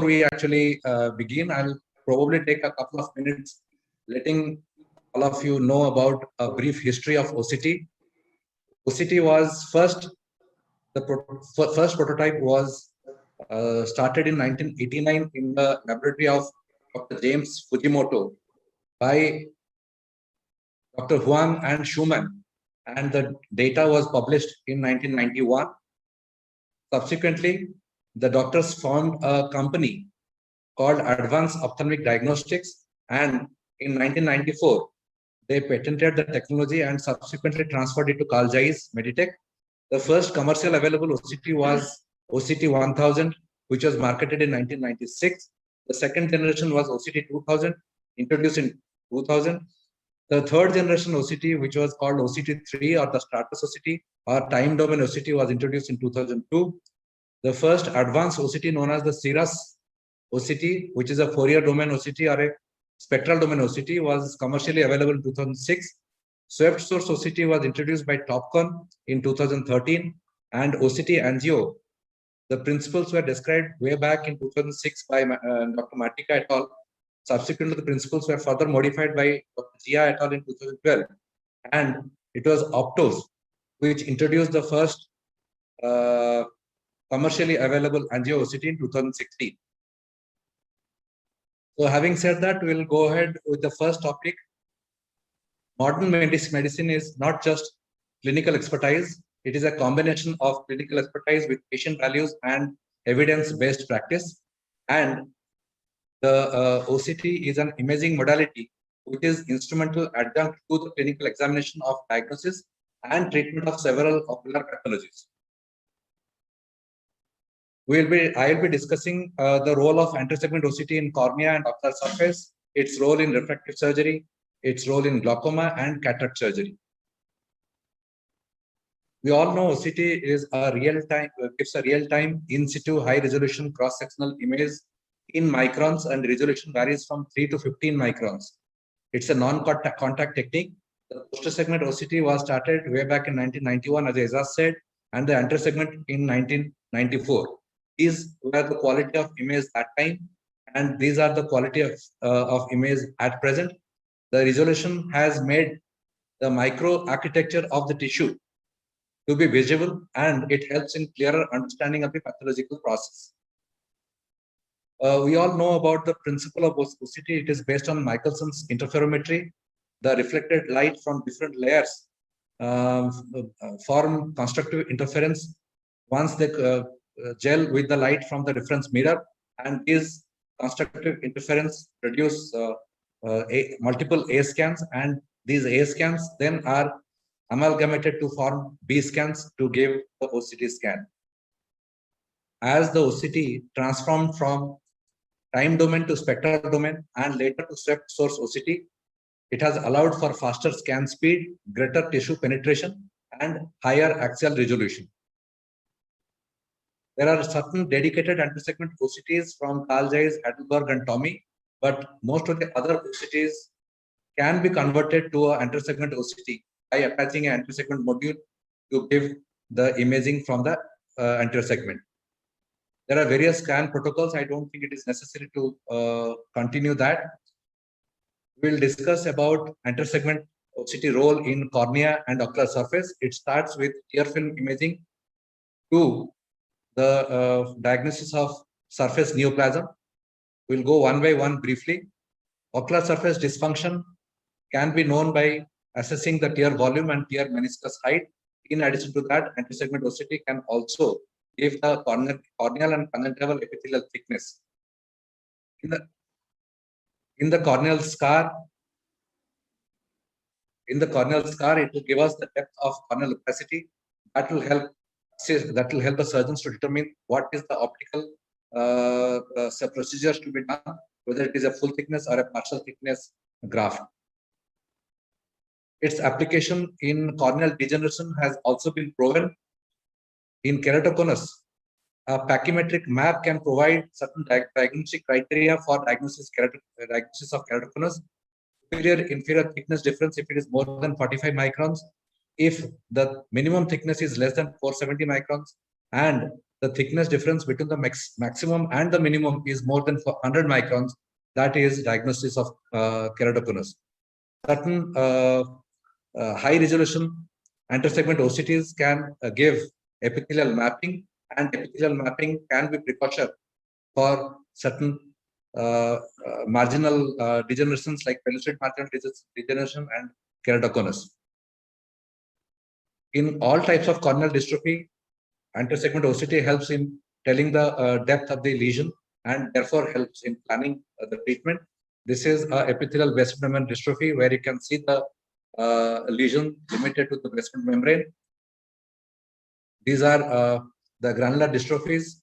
we actually begin, I'll probably take a couple of minutes letting all of you know about a brief history of OCT. OCT was first prototype was started in 1989 in the laboratory of Dr. James Fujimoto by Dr. Huang and Schumann, and the data was published in 1991. Subsequently, the doctors formed a company called Advanced Ophthalmic Diagnostics, and in 1994, they patented the technology and subsequently transferred it to Carl Zeiss Meditech. The first commercial available OCT was OCT 1000, which was marketed in 1996. The second generation was OCT 2000, introduced in 2000. The third generation OCT, which was called OCT 3 or the Stratus OCT or time domain OCT, was introduced in 2002. The first advanced OCT known as the Cirrus OCT, which is a Fourier domain OCT or a spectral domain OCT, was commercially available in 2006. Swept source OCT was introduced by Topcon in 2013, and OCT Angio. The principles were described way back in 2006 by Dr. Matika et al. Subsequently, the principles were further modified by Dr. Jia et al. In 2012, and it was Optos which introduced the first commercially available Angio OCT in 2016. So having said that, we'll go ahead with the first topic. Modern medicine is not just clinical expertise. It is a combination of clinical expertise with patient values and evidence-based practice. And the OCT is an imaging modality which is instrumental adjunct to the clinical examination of diagnosis and treatment of several ocular pathologies. I will be discussing the role of anter-segment OCT in cornea and ocular surface, its role in refractive surgery, its role in glaucoma and cataract surgery. We all know OCT is a real-time in situ high-resolution cross-sectional image in microns, and resolution varies from 3 to 15 microns. It's a non-contact technique. The poster segment OCT was started way back in 1991, as Aizaz said, and the anter-segment in 1994. These were the quality of image at time, and these are the quality of image at present. The resolution has made the micro architecture of the tissue to be visible, and it helps in clearer understanding of the pathological process. We all know about the principle of OCT. It is based on Michelson's interferometry. The reflected light from different layers form constructive interference once they gel with the light from the reference mirror, and these constructive interference produce multiple A scans, and these A scans then are amalgamated to form B scans to give the OCT scan. As the OCT transformed from time domain to spectral domain and later to swept source OCT, it has allowed for faster scan speed, greater tissue penetration, and higher axial resolution. There are certain dedicated anter-segment OCTs from Carl Zeiss, Heidelberg, and Tommy, but most of the other OCTs can be converted to an anter-segment OCT by attaching an anter-segment module to give the imaging from the anter-segment. There are various scan protocols. I don't think it is necessary to continue that. We'll discuss about anter-segment OCT role in cornea and ocular surface. It starts with tear film imaging to the diagnosis of surface neoplasm. We'll go one by one briefly. Ocular surface dysfunction can be known by assessing the tear volume and tear meniscus height. In addition to that, anter-segment OCT can also give the corneal and conjunctival epithelial thickness. In the corneal scar, it will give us the depth of corneal opacity. That will help the surgeons to determine what is the optical procedures to be done, whether it is a full thickness or a partial thickness graft. Its application in corneal degeneration has also been proven. In keratoconus, a pachymetric map can provide certain diagnostic criteria for diagnosis of keratoconus. Superior-inferior thickness difference if it is more than 45 microns, if the minimum thickness is less than 470 microns, and the thickness difference between the maximum and the minimum is more than 100 microns, that is diagnosis of keratoconus. Certain high resolution intersegment OCTs can give epithelial mapping, and epithelial mapping can be precursor for certain marginal degenerations like pellucid marginal degeneration and keratoconus. In all types of corneal dystrophy, intersegment OCT helps in telling the depth of the lesion and therefore helps in planning the treatment. This is epithelial basement membrane dystrophy where you can see the lesion limited to the basement membrane. These are the granular dystrophies,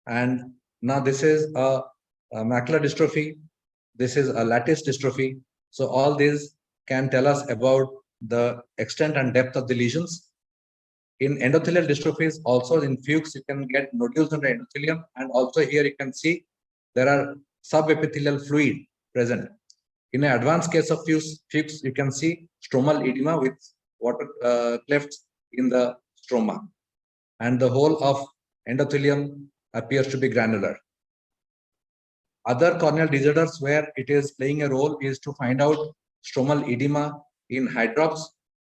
and now this is a macular dystrophy. This is a lattice dystrophy. So all these can tell us about the extent and depth of the lesions. In endothelial dystrophies, also in Fuchs, you can get nodules in the endothelium, and also here you can see there are subepithelial fluid present. In an advanced case of Fuchs, you can see stromal edema with water clefts in the stroma, and the whole of endothelium appears to be granular. Other corneal disorders where it is playing a role is to find out stromal edema in hydrops,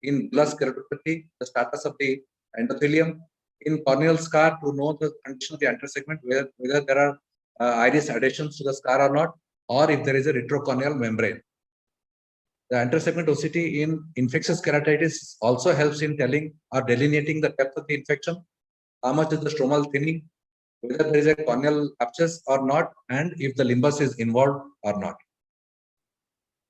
in bullous keratopathy, the status of the endothelium, in corneal scar to know the condition of the intersegment, whether there are iris adhesions to the scar or not, or if there is a retrocorneal membrane. The intersegment OCT in infectious keratitis also helps in telling or delineating the depth of the infection, how much is the stromal thinning, whether there is a corneal abscess or not, and if the limbus is involved or not.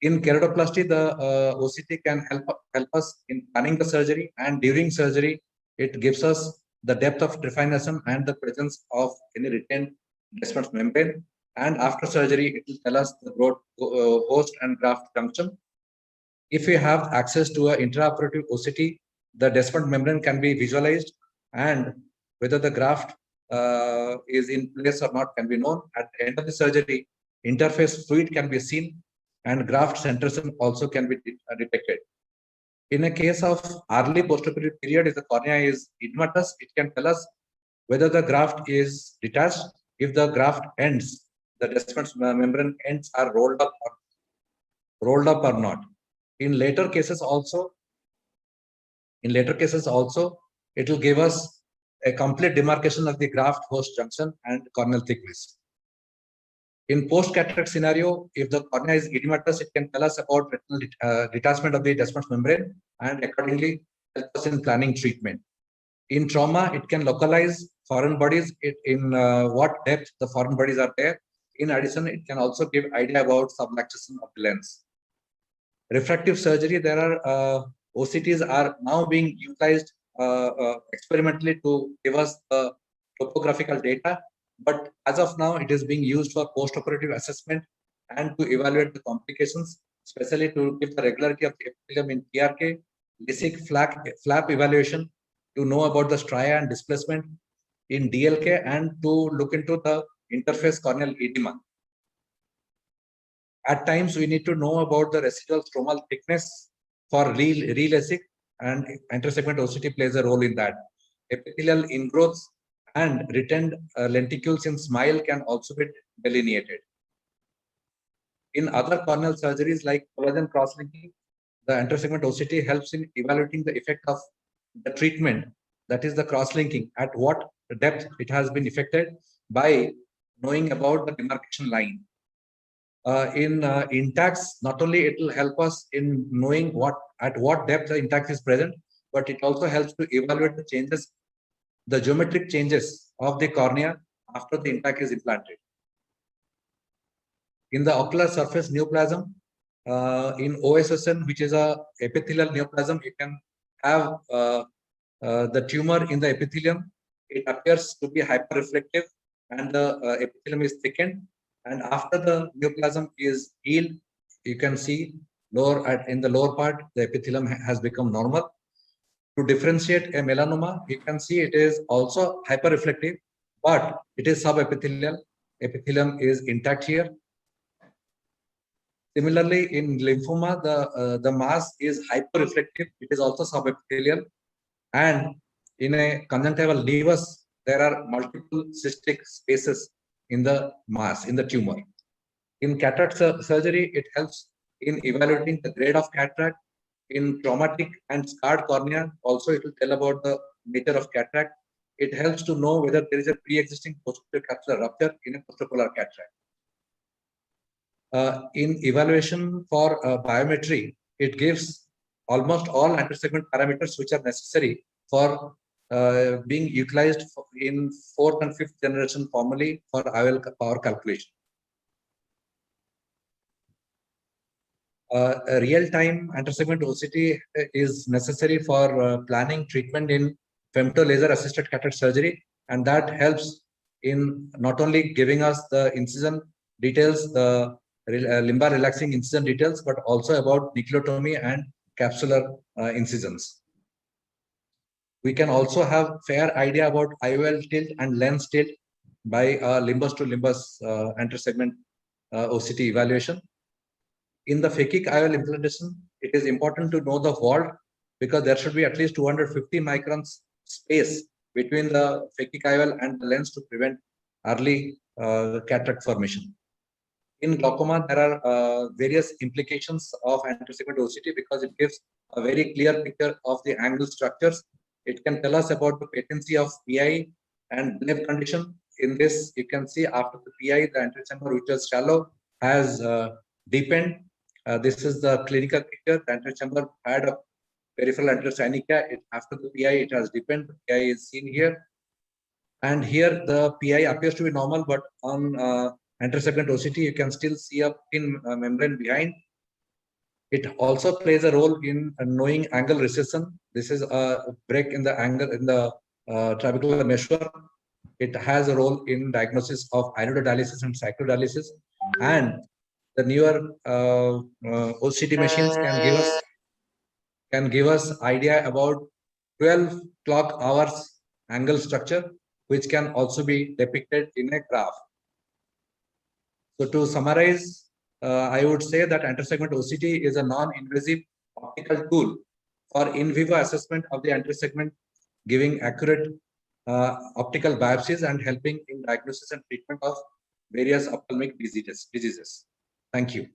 In keratoplasty, the OCT can help us in planning the surgery, and during surgery, it gives us the depth of definition and the presence of any retained basement membrane. And after surgery, it will tell us the broad host and graft junction. If we have access to an intraoperative OCT, the basement membrane can be visualized, and whether the graft is in place or not can be known. At the end of the surgery, interface fluid can be seen, and graft centration also can be detected. In a case of early postoperative period, if the cornea is edematous, it can tell us whether the graft is detached. If the graft ends, the basement membrane ends are rolled up or not. In later cases also, it will give us a complete demarcation of the graft host junction and corneal thickness. In post-cataract scenario, if the cornea is edematous, it can tell us about retinal detachment of the basement membrane and accordingly help us in planning treatment. In trauma, it can localize foreign bodies in what depth the foreign bodies are there. In addition, it can also give idea about subluxation of the lens. Refractive surgery, there are OCTs are now being utilized experimentally to give us topographical data. But as of now, it is being used for post-operative assessment and to evaluate the complications, especially to give the regularity of the epithelium in PRK, LISIK flap evaluation, to know about the stria and displacement in DLK, and to look into the interface corneal edema. At times, we need to know about the residual stromal thickness for re-LASIK, and intersegment OCT plays a role in that. Epithelial ingrowths and retained lenticules in SMILE can also be delineated. In other corneal surgeries like collagen cross-linking, the intersegment OCT helps in evaluating the effect of the treatment, that is the cross-linking, at what depth it has been effected by knowing about the demarcation line. In intacs, not only it will help us in knowing at what depth the intact is present, but it also helps to evaluate the changes, the geometric changes of the cornea after the intact is implanted. In the ocular surface neoplasm, in OSSN, which is a epithelial neoplasm, you can have the tumor in the epithelium. It appears to be hyperreflective, and the epithelium is thickened. And after the neoplasm is healed, you can see in the lower part, the epithelium has become normal. To differentiate a melanoma, you can see it is also hyperreflective, but it is subepithelial. Epithelium is intact here. Similarly, in lymphoma, the mass is hyperreflective. It is also subepithelial. And in a conjunctival nevus, there are multiple cystic spaces in the mass, in the tumor. In cataract surgery, it helps in evaluating the grade of cataract. In traumatic and scarred cornea, also it will tell about the nature of cataract. It helps to know whether there is a pre-existing posterior capsular rupture in a posteropolar cataract. In evaluation for biometry, it gives almost all anter-segment parameters which are necessary for being utilized in 4th and 5th generation formally for IOL power calculation. A real-time anter-segment OCT is necessary for planning treatment in femtolaser-assisted cataract surgery, and that helps in not only giving us the incision details, the lumbar relaxing incision details, but also about nucleotomy and capsular incisions. We can also have fair idea about IOL tilt and lens tilt by limbus to limbus anter-segment OCT evaluation. In the phakic IOL implantation, it is important to know the vault because there should be at least 250 microns space between the phakic IOL and the lens to prevent early cataract formation. In glaucoma, there are various implications of anter-segment OCT because it gives a very clear picture of the angle structures. It can tell us about the patency of PI and bleb condition. In this, you can see after the PI, the anterior chamber, which was shallow, has deepened. This is the clinical picture. The anterior chamber had a peripheral anterior synechiae. After the PI, it has deepened. The PI is seen here. And here the PI appears to be normal, but on anter-segment OCT, you can still see a thin membrane behind. It also plays a role in knowing angle recession. This is a break in the angle in the trabecular meshwork. It has a role in diagnosis of iridodialysis and cyclodialysis. And the newer OCT machines can give us idea about 12 clock hours angle structure, which can also be depicted in a graph. So to summarize, I would say that anter-segment OCT is a non-invasive optical tool for in vivo assessment of the anter-segment, giving accurate optical biopsies and helping in diagnosis and treatment of various ophthalmic diseases. Thank you.